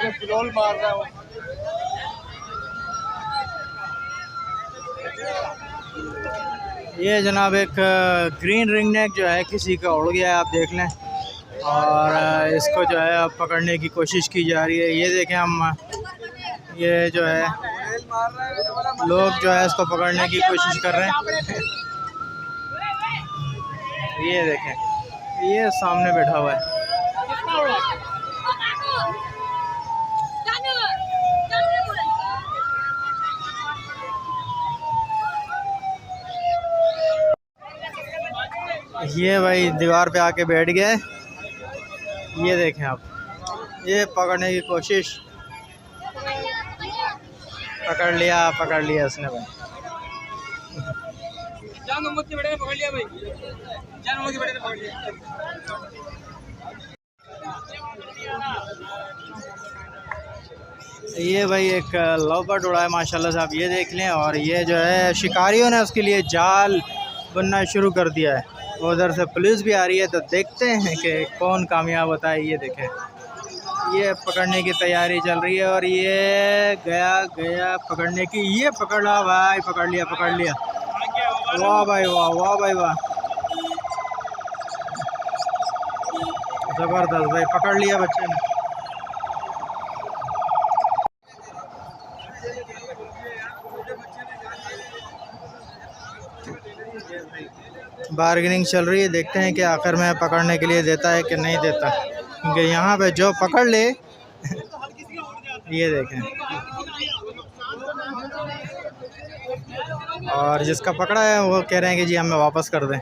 मार रहा है। ये जनाब एक ग्रीन रिंग नेक जो है किसी का उड़ गया है, आप देख लें। और इसको जो है अब पकड़ने की कोशिश की जा रही है। ये देखें हम, ये जो है लोग जो है इसको पकड़ने की कोशिश कर रहे हैं। ये देखें, ये सामने बैठा हुआ है। ये भाई दीवार पे आके बैठ गए। ये देखें आप, ये पकड़ने की कोशिश, पकड़ लिया उसने भाई। पकड़ लिया भाई, पकड़ लिया। ये भाई एक लव बर्ड उड़ा है माशाल्लाह से, आप ये देख लें। और ये जो है शिकारियों ने उसके लिए जाल बनना शुरू कर दिया है। उधर से पुलिस भी आ रही है, तो देखते हैं कि कौन कामयाब होता है। ये देखें, ये पकड़ने की तैयारी चल रही है। और ये गया पकड़ने की, ये पकड़ा भाई, पकड़ लिया। वाह भाई वाह, ज़बरदस्त भाई, पकड़ लिया बच्चे ने। बार्गेनिंग चल रही है, देखते हैं कि आखिर में पकड़ने के लिए देता है कि नहीं देता, क्योंकि यहाँ पे जो पकड़ ले ये देखें। और जिसका पकड़ा है वो कह रहे हैं कि जी हमें वापस कर दें।